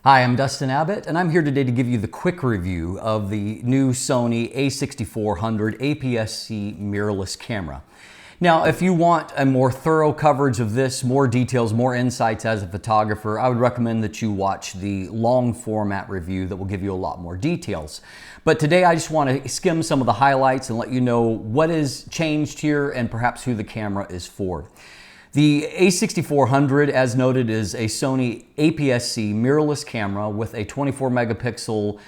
Hi, I'm Dustin Abbott, and I'm here today to give you the quick review of the new Sony a6400 APS-C mirrorless camera. Now, if you want a more thorough coverage of this, more details, more insights as a photographer, I would recommend that you watch the long format review that will give you a lot more details. But today I just want to skim some of the highlights and let you know what is changed here and perhaps who the camera is for. The a6400, as noted, is a Sony APS-C mirrorless camera with a 24 megapixel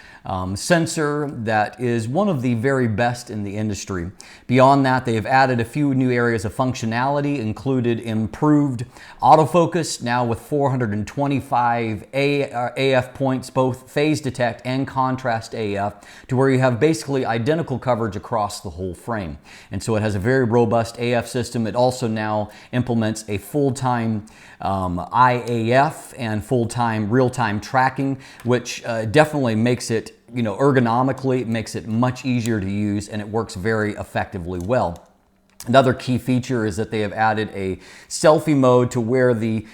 sensor that is one of the very best in the industry. Beyond that, they have added a few new areas of functionality, included improved autofocus, now with 425 AF points, both phase detect and contrast AF, to where you have basically identical coverage across the whole frame. And so it has a very robust AF system. It also now implements a full-time IAF and full-time real-time tracking, which definitely makes it, ergonomically, it makes it much easier to use, and it works very effectively well. Another key feature is that they have added a selfie mode to where the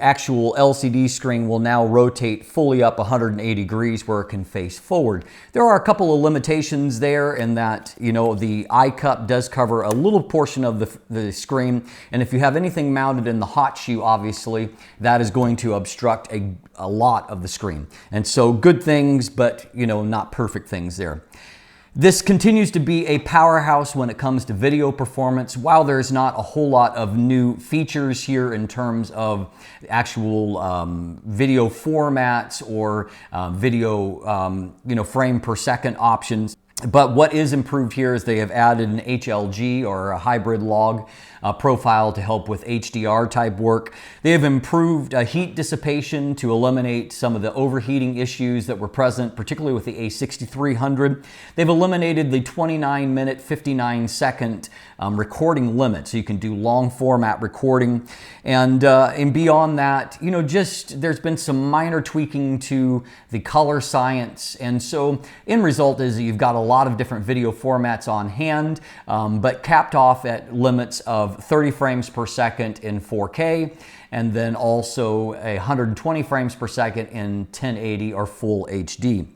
actual LCD screen will now rotate fully up 180 degrees where it can face forward. There are a couple of limitations there in that, the eye cup does cover a little portion of the screen, and if you have anything mounted in the hot shoe, obviously, that is going to obstruct a lot of the screen. And so good things, but not perfect things there. This continues to be a powerhouse when it comes to video performance. While there's not a whole lot of new features here in terms of actual video formats or video frame per second options. But what is improved here is they have added an HLG, or a hybrid log profile, to help with HDR type work. They have improved heat dissipation to eliminate some of the overheating issues that were present, particularly with the a6300. They've eliminated the 29-minute, 59-second recording limit, so you can do long format recording. And beyond that, there's been some minor tweaking to the color science. And so end result is that you've got a lot of different video formats on hand, but capped off at limits of 30 frames per second in 4K, and then also 120 frames per second in 1080 or full HD.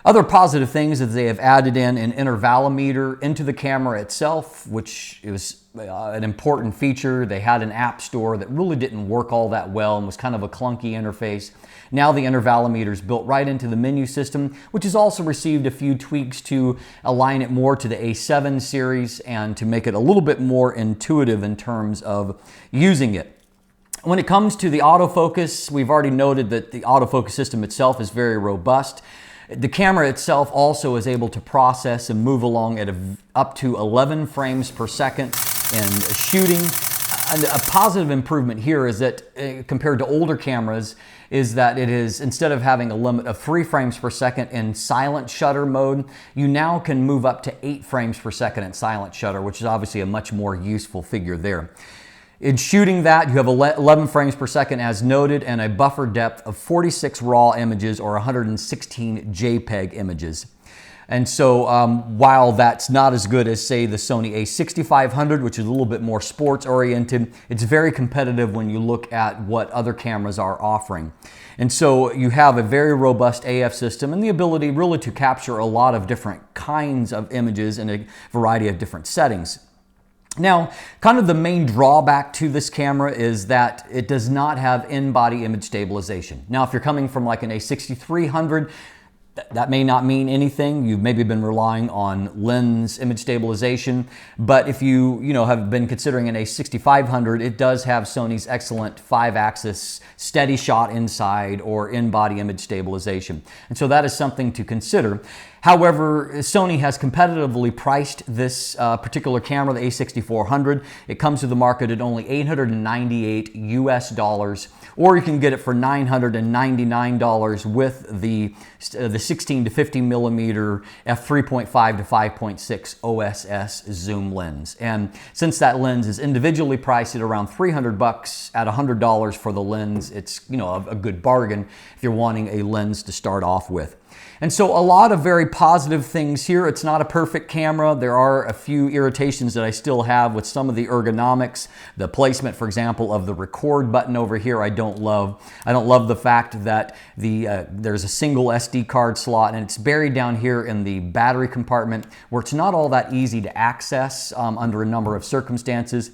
Other positive things is they have added in an intervalometer into the camera itself, which is an important feature. They had an app store that really didn't work all that well and was kind of a clunky interface. Now the intervalometer is built right into the menu system, which has also received a few tweaks to align it more to the A7 series and to make it a little bit more intuitive in terms of using it. When it comes to the autofocus, we've already noted that the autofocus system itself is very robust. The camera itself also is able to process and move along at up to 11 frames per second in shooting. And a positive improvement here is that compared to older cameras is that it is, instead of having a limit of 3 frames per second in silent shutter mode, you now can move up to 8 frames per second in silent shutter, which is obviously a much more useful figure there. In shooting that, you have 11 frames per second as noted, and a buffer depth of 46 RAW images or 116 JPEG images. And so while that's not as good as, say, the Sony a6500, which is a little bit more sports oriented, it's very competitive when you look at what other cameras are offering. And so you have a very robust AF system and the ability really to capture a lot of different kinds of images in a variety of different settings. Now, kind of the main drawback to this camera is that it does not have in-body image stabilization. Now, if you're coming from like an a6300, that may not mean anything. You've maybe been relying on lens image stabilization, but if you have been considering an a6500, it does have Sony's excellent 5-axis steady shot inside or in-body image stabilization. And so that is something to consider. However, Sony has competitively priced this particular camera, the a6400. It comes to the market at only $898 US, or you can get it for $999 with the 16 to 50 millimeter f3.5 to 5.6 OSS zoom lens. And since that lens is individually priced at around $300 at $100 for the lens, it's a good bargain if you're wanting a lens to start off with. And so a lot of very positive things here. It's not a perfect camera. There are a few irritations that I still have with some of the ergonomics. The placement, for example, of the record button over here, I don't love. I don't love the fact that there's a single SD card slot and it's buried down here in the battery compartment where it's not all that easy to access under a number of circumstances.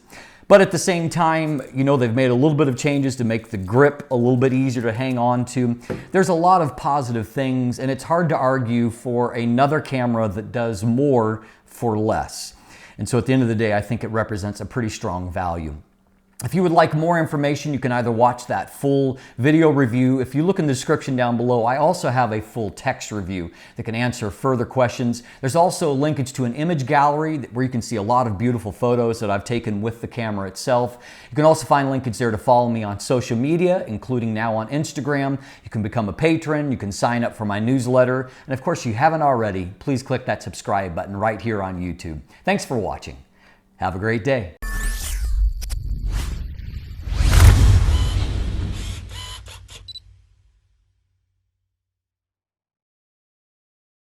But at the same time, you know, they've made a little bit of changes to make the grip a little bit easier to hang on to. There's a lot of positive things, and it's hard to argue for another camera that does more for less. And so at the end of the day, I think it represents a pretty strong value. If you would like more information, you can either watch that full video review. If you look in the description down below, I also have a full text review that can answer further questions. There's also a linkage to an image gallery where you can see a lot of beautiful photos that I've taken with the camera itself. You can also find linkage there to follow me on social media, including now on Instagram. You can become a patron, you can sign up for my newsletter, and of course, if you haven't already, please click that subscribe button right here on YouTube. Thanks for watching. Have a great day.